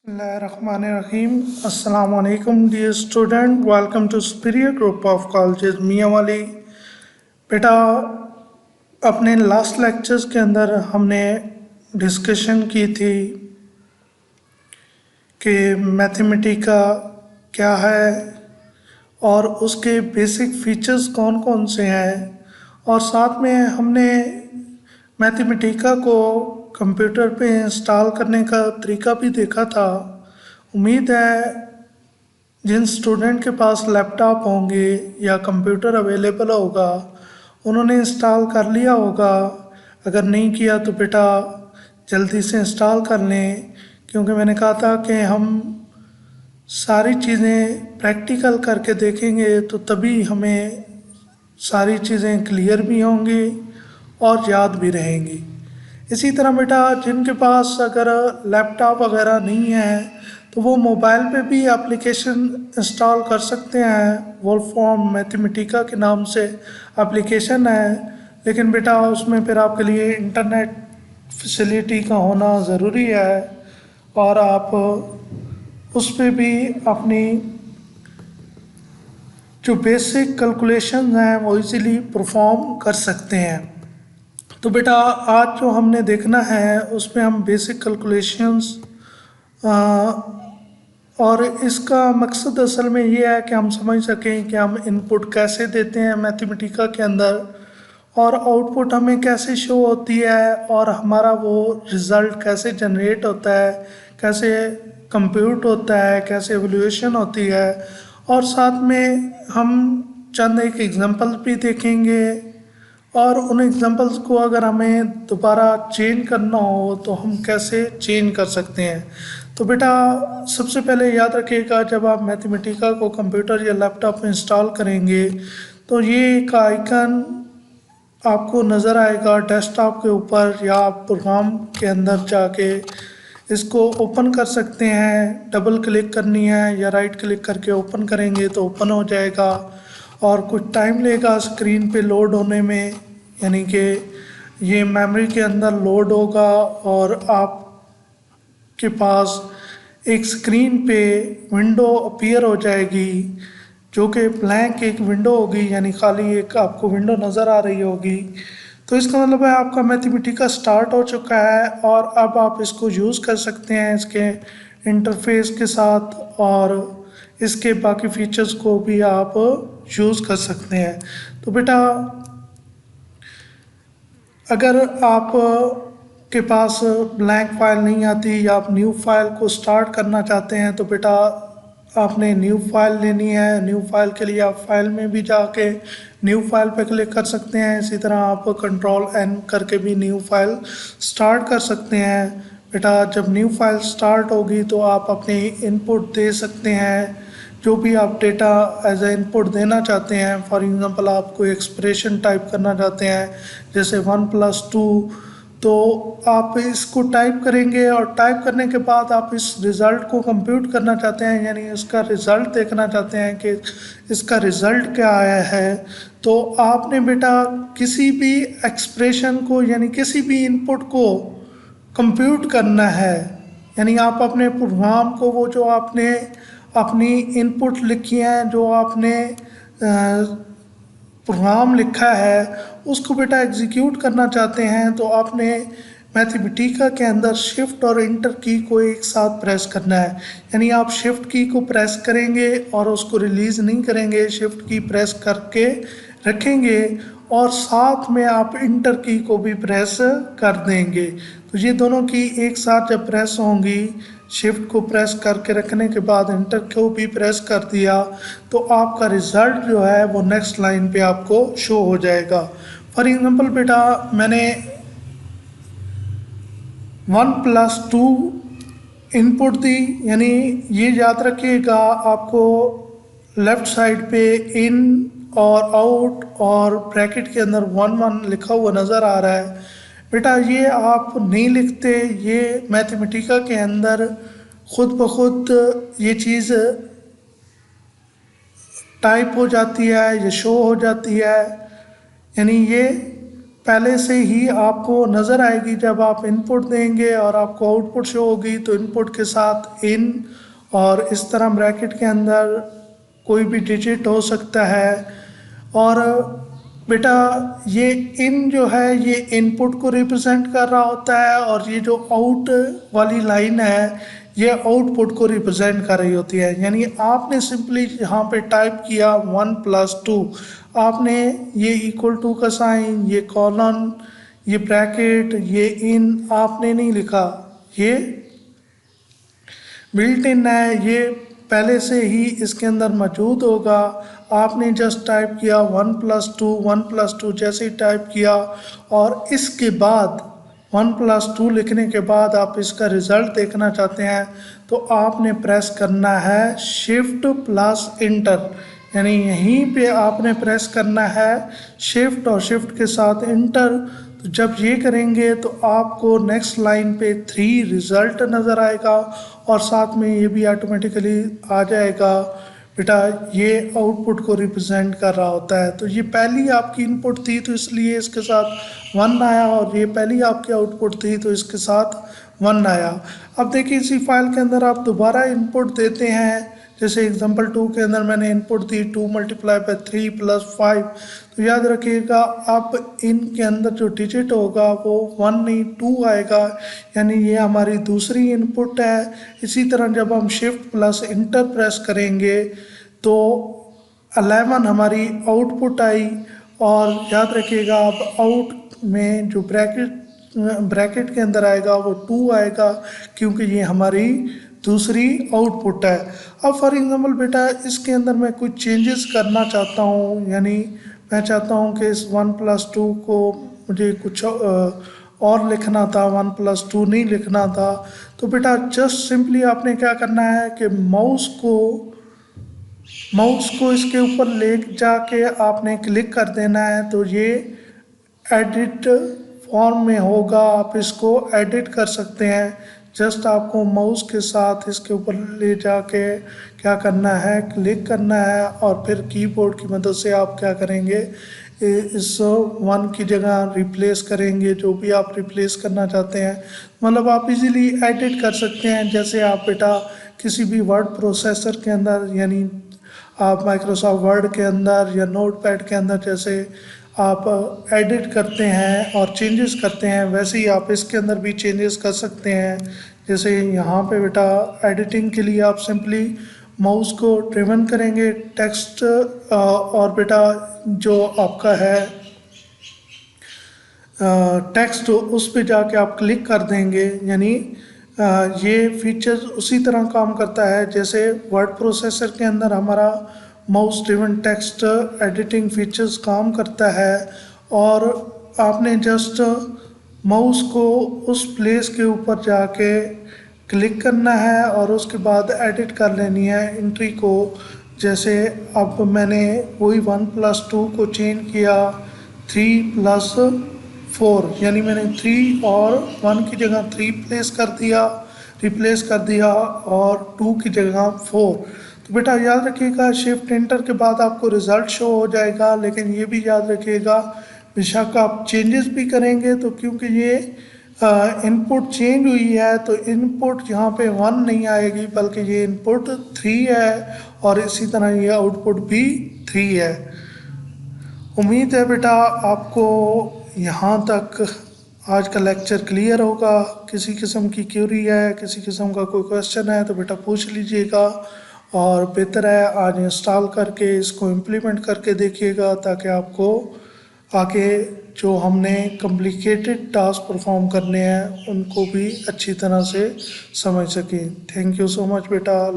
Bismillahirrahmanirrahim. Assalamu alaikum dear student. Welcome to Superior Group of Colleges Mianwali. बेटा अपने last lectures के अंदर हमने डिस्कशन की थी कि मैथमेटिका क्या है और उसके बेसिक फीचर्स कौन कौन से हैं, और साथ में हमने मैथमेटिका को कंप्यूटर पे इंस्टॉल करने का तरीका भी देखा था। उम्मीद है जिन स्टूडेंट के पास लैपटॉप होंगे या कंप्यूटर अवेलेबल होगा उन्होंने इंस्टॉल कर लिया होगा। अगर नहीं किया तो बेटा जल्दी से इंस्टॉल कर लें, क्योंकि मैंने कहा था कि हम सारी चीज़ें प्रैक्टिकल करके देखेंगे तो तभी हमें सारी चीज़ें क्लियर भी होंगी और याद भी रहेंगी। इसी तरह बेटा जिनके पास अगर लैपटॉप वगैरह नहीं है तो वो मोबाइल पे भी एप्लीकेशन इंस्टॉल कर सकते हैं। वोल्फॉर्म मैथमेटिका के नाम से एप्लीकेशन है, लेकिन बेटा उसमें फिर आपके लिए इंटरनेट फैसिलिटी का होना ज़रूरी है और आप उस पर भी अपनी जो बेसिक कैलकुलेशन हैं वो इजीली परफॉर्म कर सकते हैं। तो बेटा आज जो हमने देखना है उसमें हम बेसिक कैलकुलेशंस और इसका मकसद असल में ये है कि हम समझ सकें कि हम इनपुट कैसे देते हैं मैथमेटिका के अंदर और आउटपुट हमें कैसे शो होती है और हमारा वो रिज़ल्ट कैसे जनरेट होता है, कैसे कंप्यूट होता है, कैसे एवल्यूएशन होती है, और साथ में हम चंद एक एग्जांपल भी देखेंगे और उन एग्जांपल्स को अगर हमें दोबारा चेंज करना हो तो हम कैसे चेंज कर सकते हैं। तो बेटा सबसे पहले याद रखिएगा, जब आप मैथमेटिका को कंप्यूटर या लैपटॉप में इंस्टॉल करेंगे तो ये एक आइकन आपको नज़र आएगा डेस्कटॉप के ऊपर, या आप प्रोग्राम के अंदर जाके इसको ओपन कर सकते हैं। डबल क्लिक करनी है या राइट क्लिक करके ओपन करेंगे तो ओपन हो जाएगा और कुछ टाइम लेगा स्क्रीन पे लोड होने में, यानी कि ये मेमोरी के अंदर लोड होगा और आपके पास एक स्क्रीन पे विंडो अपीयर हो जाएगी जो कि ब्लैंक एक विंडो होगी, यानी खाली एक आपको विंडो नज़र आ रही होगी। तो इसका मतलब है आपका मैथमेटिका स्टार्ट हो चुका है और अब आप इसको यूज़ कर सकते हैं इसके इंटरफेस के साथ, और इसके बाकी फीचर्स को भी आप यूज़ कर सकते हैं। तो बेटा अगर आप के पास ब्लैंक फाइल नहीं आती या आप न्यू फाइल को स्टार्ट करना चाहते हैं तो बेटा आपने न्यू फाइल लेनी है। न्यू फाइल के लिए आप फाइल में भी जाके न्यू फाइल पे क्लिक कर सकते हैं। इसी तरह आप कंट्रोल एन करके भी न्यू फाइल स्टार्ट कर सकते हैं। बेटा जब न्यू फाइल स्टार्ट होगी तो आप अपने इनपुट दे सकते हैं, जो भी आप डेटा एज ए इनपुट देना चाहते हैं। फॉर एग्ज़ाम्पल आप कोई एक्सप्रेशन टाइप करना चाहते हैं जैसे 1+2, तो आप इसको टाइप करेंगे और टाइप करने के बाद आप इस रिज़ल्ट को कंप्यूट करना चाहते हैं, यानी इसका रिज़ल्ट देखना चाहते हैं कि इसका रिज़ल्ट क्या आया है। तो आपने बेटा किसी भी एक्सप्रेशन को यानी किसी भी इनपुट को कंप्यूट करना है, यानी आप अपने प्रोग्राम को वो जो आपने अपनी इनपुट लिखी हैं, जो आपने प्रोग्राम लिखा है उसको बेटा एग्जीक्यूट करना चाहते हैं तो आपने मैथमेटिका के अंदर शिफ्ट और इंटर की को एक साथ प्रेस करना है। यानी आप शिफ्ट की को प्रेस करेंगे और उसको रिलीज़ नहीं करेंगे, शिफ्ट की प्रेस करके रखेंगे और साथ में आप इंटर की को भी प्रेस कर देंगे। तो ये दोनों की एक साथ जब प्रेस होंगी, शिफ्ट को प्रेस करके रखने के बाद इंटर को भी प्रेस कर दिया, तो आपका रिज़ल्ट जो है वो नेक्स्ट लाइन पे आपको शो हो जाएगा। फॉर एग्ज़ाम्पल बेटा मैंने 1+2 इनपुट दी, यानी ये याद रखिएगा आपको लेफ़्ट साइड पे इन और आउट और ब्रैकेट के अंदर 1 लिखा हुआ नज़र आ रहा है। बेटा ये आप नहीं लिखते, ये मैथमेटिका के अंदर ख़ुद ब खुद ये चीज़ टाइप हो जाती है, ये शो हो जाती है। यानी ये पहले से ही आपको नज़र आएगी जब आप इनपुट देंगे और आपको आउटपुट शो होगी। तो इनपुट के साथ इन और इस तरह ब्रैकेट के अंदर कोई भी डिजिट हो सकता है। और बेटा ये इन जो है ये इनपुट को रिप्रेजेंट कर रहा होता है और ये जो आउट वाली लाइन है ये आउटपुट को रिप्रेजेंट कर रही होती है। यानी आपने सिंपली यहाँ पे टाइप किया 1+2, आपने ये इक्वल टू का साइन, ये कॉलन, ये ब्रैकेट, ये इन आपने नहीं लिखा, ये बिल्ट इन है, ये पहले से ही इसके अंदर मौजूद होगा। आपने जस्ट टाइप किया 1+2, 1+2 जैसे ही टाइप किया और इसके बाद 1+2 लिखने के बाद आप इसका रिज़ल्ट देखना चाहते हैं तो आपने प्रेस करना है शिफ्ट प्लस इंटर। यानी यहीं पे आपने प्रेस करना है शिफ्ट और शिफ्ट के साथ इंटर। तो जब ये करेंगे तो आपको नेक्स्ट लाइन पे 3 रिज़ल्ट नज़र आएगा और साथ में ये भी ऑटोमेटिकली आ जाएगा। बेटा ये आउटपुट को रिप्रेजेंट कर रहा होता है। तो ये पहली आपकी इनपुट थी तो इसलिए इसके साथ 1 आया और ये पहली आपकी आउटपुट थी तो इसके साथ 1 आया। अब देखिए इसी फाइल के अंदर आप दोबारा इनपुट देते हैं। जैसे एग्जांपल 2 के अंदर मैंने इनपुट दी 2 × 3 + 5। तो याद रखिएगा अब इनके अंदर जो डिजिट होगा वो 1 नहीं 2 आएगा, यानी ये हमारी दूसरी इनपुट है। इसी तरह जब हम शिफ्ट प्लस इंटर प्रेस करेंगे तो 11 हमारी आउटपुट आई। और याद रखिएगा अब आउट में जो ब्रैकेट के अंदर आएगा वो 2 आएगा क्योंकि ये हमारी दूसरी आउटपुट है। अब फॉर एग्जांपल बेटा इसके अंदर मैं कुछ चेंजेस करना चाहता हूँ, यानी मैं चाहता हूँ कि इस 1+2 को मुझे कुछ और लिखना था, 1+2 नहीं लिखना था। तो बेटा जस्ट सिंपली आपने क्या करना है कि माउस को इसके ऊपर ले जाके आपने क्लिक कर देना है तो ये एडिट फॉर्म में होगा, आप इसको एडिट कर सकते हैं। जस्ट आपको माउस के साथ इसके ऊपर ले जाके क्या करना है, क्लिक करना है और फिर कीबोर्ड की मदद से आप क्या करेंगे, इस 1 की जगह रिप्लेस करेंगे जो भी आप रिप्लेस करना चाहते हैं। मतलब आप इजीली एडिट कर सकते हैं। जैसे आप बेटा किसी भी वर्ड प्रोसेसर के अंदर, यानी आप माइक्रोसॉफ्ट वर्ड के अंदर या नोटपैड के अंदर जैसे आप एडिट करते हैं और चेंजेस करते हैं, वैसे ही आप इसके अंदर भी चेंजेस कर सकते हैं। जैसे यहाँ पे बेटा एडिटिंग के लिए आप सिंपली माउस को ड्रिवन करेंगे टेक्स्ट और बेटा जो आपका है टेक्स्ट उस पे जाके आप क्लिक कर देंगे। यानी ये फीचर्स उसी तरह काम करता है जैसे वर्ड प्रोसेसर के अंदर हमारा mouse driven text editing features काम करता है। और आपने जस्ट माउस को उस प्लेस के ऊपर जाके क्लिक करना है और उसके बाद एडिट कर लेनी है एंट्री को। जैसे अब मैंने वही 1+2 को चेंज किया 3+4, यानी मैंने 3 और 1 की जगह 3 रिप्लेस कर दिया और 2 की जगह 4। तो बेटा याद रखिएगा शिफ्ट एंटर के बाद आपको रिज़ल्ट शो हो जाएगा। लेकिन ये भी याद रखिएगा बेशक आप चेंजेस भी करेंगे तो क्योंकि ये इनपुट चेंज हुई है तो इनपुट यहाँ पे 1 नहीं आएगी बल्कि ये इनपुट 3 है और इसी तरह ये आउटपुट भी 3 है। उम्मीद है बेटा आपको यहाँ तक आज का लेक्चर क्लियर होगा। किसी किस्म की क्यूरी है, किसी किस्म का कोई क्वेश्चन है तो बेटा पूछ लीजिएगा और बेहतर है आज इंस्टॉल करके इसको इम्प्लीमेंट करके देखिएगा ताकि आपको आगे जो हमने कॉम्प्लिकेटेड टास्क परफॉर्म करने हैं उनको भी अच्छी तरह से समझ सकें। थैंक यू सो मच बेटा।